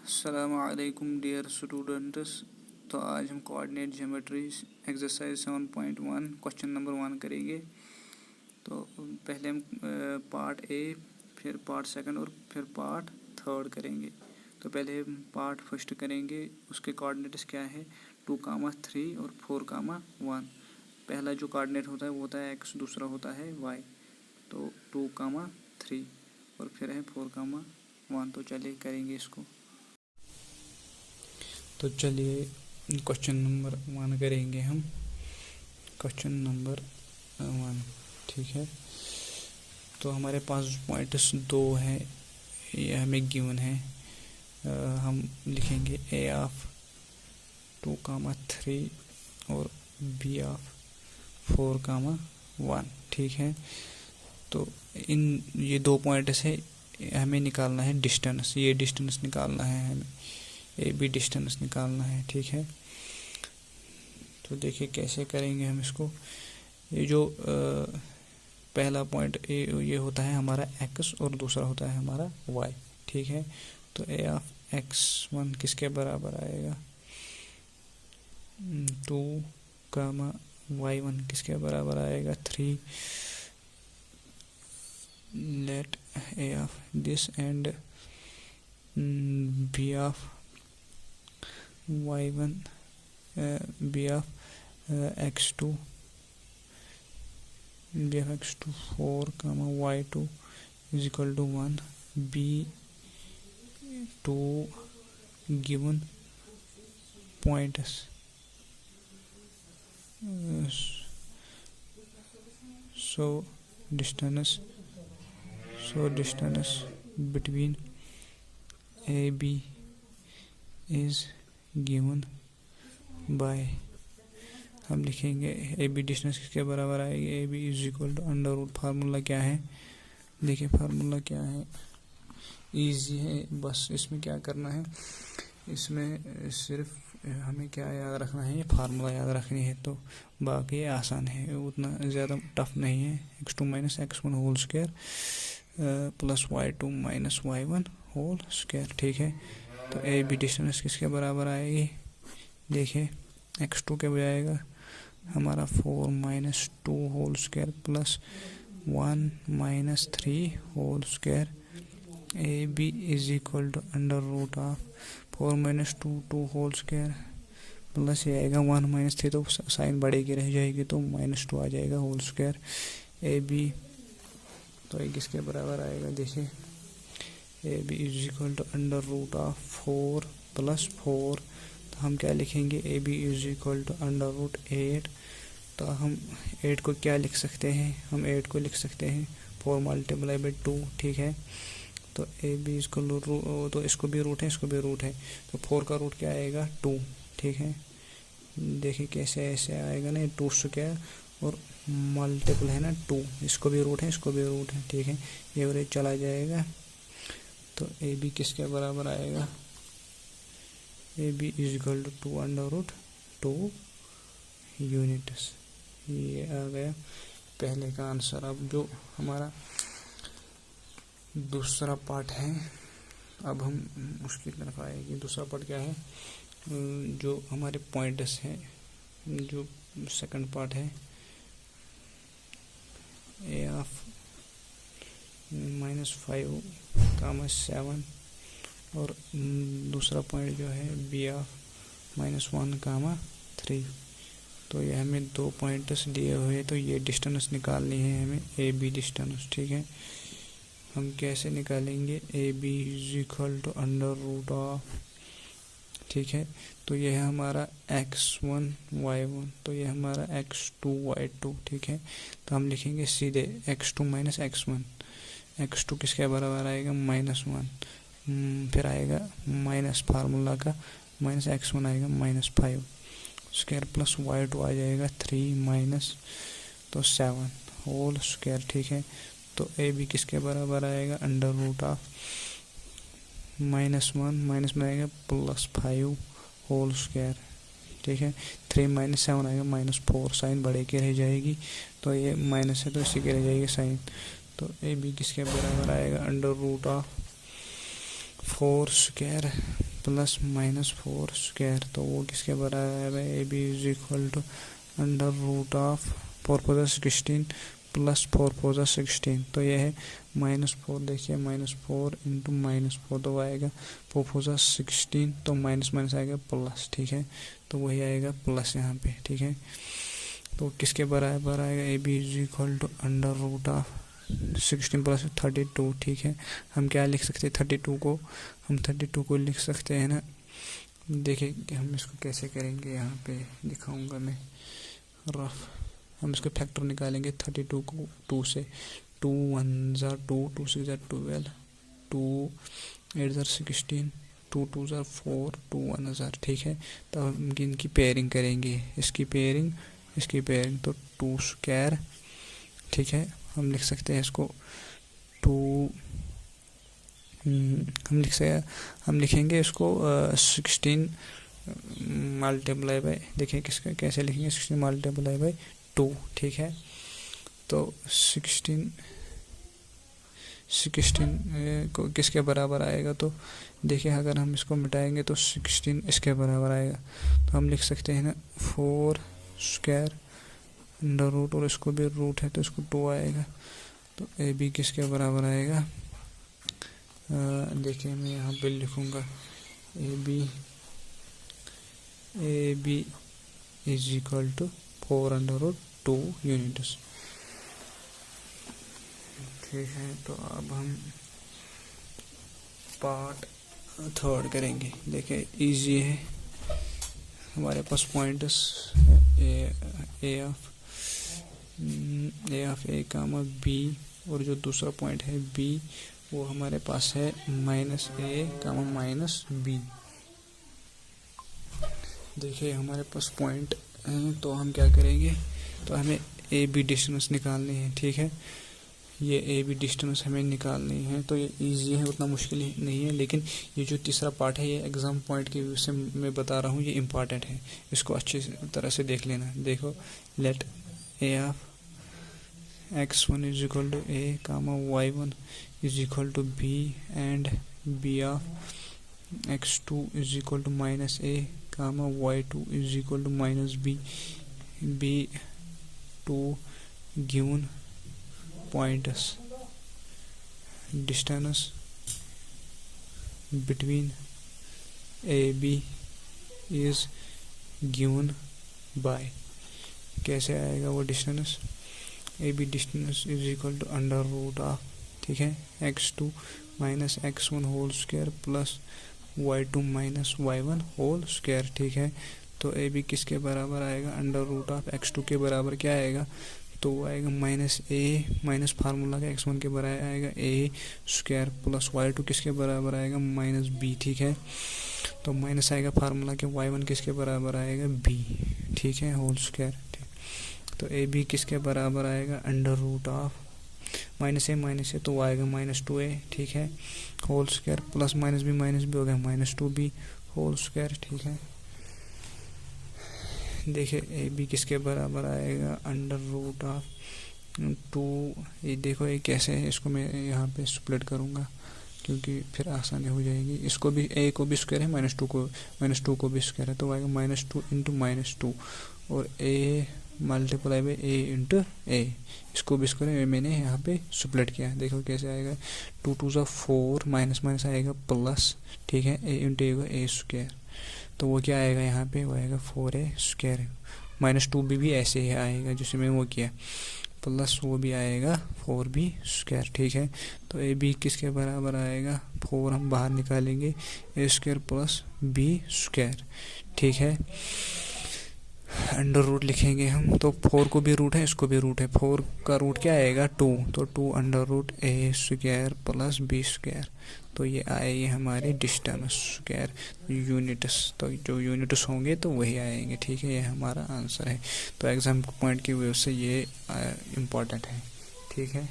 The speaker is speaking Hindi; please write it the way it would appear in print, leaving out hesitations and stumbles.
अस्सलामुअलैकुम डियर स्टूडेंट्स। तो आज हम coordinate geometry exercise 7.1 question number 1 करेंगे। तो पहले हम पार्ट ए, फिर पार्ट सेकंड और फिर पार्ट थर्ड करेंगे। तो पहले हम पार्ट फर्स्ट करेंगे। उसके कोऑर्डिनेट्स क्या है 2,3 और 4,1। पहला जो कोऑर्डिनेट होता है वो होता है x, दूसरा होता है y। तो 2,3 और फिर है 4,1। तो चलिए करेंगे इसको। तो चलिए क्वेश्चन नंबर 1 करेंगे हम। क्वेश्चन नंबर 1, ठीक है। तो हमारे पास पॉइंट्स 2 हैं, ये हमें गिवन है। हम लिखेंगे ए ऑफ 2,3 और बी ऑफ 4,1, ठीक है। तो ये 2 पॉइंट से हमें निकालना है डिस्टेंस। ये डिस्टेंस निकालना है हमें, ए बी डिस्टेंस निकालना है, ठीक है। तो देखिए कैसे करेंगे हम इसको। ये जो पहला पॉइंट ए ये होता है हमारा एक्स और दूसरा होता है हमारा वाई, ठीक है। तो ए ऑफ x1 किसके बराबर आएगा 2, y1 किसके बराबर आएगा 3। Let A of this and B of y1 b of x2 4, y2 is equal to 1 b to given points. So distance between AB is given by, हम लिखेंगे ए बी डिस्टेंस किसके बराबर आएगी A B is equal to under root. Formula क्या है, देखिए फार्मूला क्या है, इजी है। बस इसमें क्या करना है, इसमें सिर्फ हमें क्या याद रखना है, ये फार्मूला याद रखनी है। तो बाकी आसान है, उतना ज़्यादा टफ नहीं है। x2 minus x1 whole square plus y2 minus y1 whole square, ठीक है। तो ए बी डिस्टेंस किसके बराबर आएगी, देखिए x2 के बजाएगा हमारा 4 minus 2 whole square plus 1 minus 3 whole square. A B is equal to under root of 4 minus 2 whole square plus ये आएगा 1 माइनस 3, तो साइन बढ़ेगी रह जाएगी तो -2 आ जाएगा होल स्क्वायर। ए बी तो ये किसके बराबर आएगा, देखिए A B is equal to under root of 4 plus 4। तो हम क्या लिखेंगे, A B is equal to under root 8। तो हम 8 को क्या लिख सकते हैं, हम 8 को लिख सकते हैं 4 मल्टीप्लाई बाई 2, ठीक है। तो ए बी इसको तो इसको भी रूट है, इसको भी रूट है, तो 4 का रूट क्या आएगा 2, ठीक है। देखिए कैसे ऐसे आएगा ना, 2 स्क्वायर और मल्टीपल है ना 2, इसको भी रूट है, इसको भी रूट है, ठीक है। ये एवरेज चला जाएगा। तो ए बी किसके बराबर आएगा, A B is equal to 2 under root 2 units. ये आ गया पहले का आंसर। अब जो हमारा दूसरा पार्ट है, अब हम उसकी तरफ आएगी। दूसरा पार्ट क्या है, जो हमारे पॉइंट्स हैं, जो सेकंड पार्ट है ए ऑफ -5, 7 और दूसरा पॉइंट जो है बी ऑफ -1, 3। तो ये हमें 2 पॉइंट्स दिए हुए, तो ये डिस्टेंस निकालनी है हमें ए बी डिस्टेंस, ठीक है। हम कैसे निकालेंगे, A B is equal to under root of, ठीक है। तो ये है हमारा x1 y1, तो ये हमारा x2 y2, ठीक है। तो हम लिखेंगे सीधे x2 माइनस x1, x2 किसके बराबर आएगा -1, फिर आएगा माइनस फार्मूला का माइनस x1 आएगा -5 स्क्वायर प्लस y2 आ जाएगा 3 माइनस तो 7 होल स्क्वायर, ठीक है। तो ए बी किसके बराबर आएगा अंडर रूट ऑफ -1 माइनस में आएगा +5 होल स्क्वायर, ठीक है। 3 माइनस 7 आएगा -4, साइन बढ़े के रह जाएगी, तो ये माइनस है तो इसी के रह जाएगी साइन। तो ए बी किसके बराबर आएगा under root of 4 square plus minus 4 square, तो वो किसके बराबर है? A B is equal to under root of 4 4 16 plus 4 4 16, तो ये है -4। देखिए -4 इंटू -4 तो आएगा 4 4 16, तो माइनस माइनस आएगा प्लस, ठीक है, तो वही आएगा प्लस यहाँ पे, ठीक है। तो किसके बराबर आएगा? A B is equal to under root of 16 plus 32, ठीक है। हम क्या लिख सकते हैं? 32 को लिख सकते हैं ना। देखिए कि हम इसको कैसे करेंगे, यहाँ पे दिखाऊंगा मैं रफ। हम इसको फैक्टर निकालेंगे 32 को 2 से। 2 1 ज़ा 2, 2 6 ज़ा 12, 2 8 ज़ा 16, 2 2 ज़ा 4, 2 1 ज़ा, ठीक है। तो हम इनकी पेयरिंग करेंगे, इसकी पेयरिंग तो 2 स्क्वायर, ठीक है। हम लिख सकते हैं इसको 2, हम लिखेंगे इसको 16 मल्टीप्लाई बाय, देखिए किसका कैसे लिखेंगे, 16 मल्टीप्लाई बाय 2, ठीक है। तो 16 को किसके बराबर आएगा? तो देखिए अगर हम इसको मिटाएंगे तो 16 इसके बराबर आएगा, तो हम लिख सकते हैं ना 4 स्क्वायर अंडर रूट, और इसको भी रूट है तो इसको 2 आएगा। तो ए बी किसके बराबर आएगा? देखिए मैं यहाँ पे लिखूँगा A B is equal to 4 under root 2 units, ठीक है। तो अब हम पार्ट 3 करेंगे। देखिए इजी है, हमारे पास points A of A comma B, और जो दूसरा पॉइंट है बी वो हमारे पास है -a कामा -b। देखिए हमारे पास पॉइंट है, तो हम क्या करेंगे? तो हमें ए बी डिस्टेंस निकालनी है, ठीक है। ये ए बी डिस्टेंस हमें निकालनी है, तो ये इजी है, उतना मुश्किल नहीं है। लेकिन ये जो तीसरा पार्ट है ये एग्जाम पॉइंट की व्यू से मैं बता रहा हूँ, ये इम्पॉर्टेंट है, इसको अच्छी तरह से देख लेना। देखो let A of x1 is equal to a comma y1 is equal to b and b of x2 is equal to -a comma y2 is equal to -b, b two given pointers, distance between AB is given by, कैसे आएगा वो distance? AB distance is equal to under root of, ठीक है, x2 minus x1 whole square plus y2 minus y1 whole square, ठीक है। तो AB किसके बराबर आएगा? अंडर रूट ऑफ x2 के बराबर क्या आएगा? तो वो आएगा -a माइनस फार्मूला का x1 के बराबर आएगा a स्क्वायर प्लस y2 किसके बराबर आएगा? -b, ठीक है। तो माइनस आएगा फार्मूला के y1 किसके बराबर आएगा? b, ठीक है, होल स्क्वायर, ठीक। तो ए बी किसके बराबर आएगा? अंडर रूट ऑफ -a तो वो आएगा -2a, ठीक है, होल स्क्वायर प्लस -b हो गया -2b होल स्क्वायर, ठीक है। देखिए ए बी किसके बराबर आएगा? Under root of 2। ये देखो ये कैसे है, इसको मैं यहाँ पे स्प्लिट करूँगा क्योंकि फिर आसानी हो जाएगी। इसको भी a को भी स्क्वायर है, -2 को भी स्क्वायर है, तो आएगा -2 इंटू -2 और a multiply by a into a, इसको भी स्क्वायर है, मैंने यहाँ पे स्प्लिट किया। देखो कैसे आएगा, 2 2 ज़ा 4 माइनस आएगा प्लस, ठीक है, a इंटू a को a स्क्वायर, तो वो क्या आएगा यहाँ पे? वो आएगा 4a स्क्वायर, -2b भी ऐसे ही आएगा जिसे मैं वो किया, प्लस वो भी आएगा 4b स्क्वायर, ठीक है। तो ए बी किसके बराबर आएगा? 4 हम बाहर निकालेंगे, a square plus b square, ठीक है। अंडर रूट लिखेंगे हम, तो 4 को भी रूट है, इसको भी रूट है, 4 का रूट क्या आएगा? 2, तो 2 under root a square plus b square, तो ये आएगी हमारे डिस्टेंस स्क्वायर यूनिट्स, तो जो यूनिट्स होंगे तो वही आएंगे, ठीक है, ये हमारा आंसर है। तो एग्जाम पॉइंट की वजह से ये इम्पोर्टेंट है, ठीक है।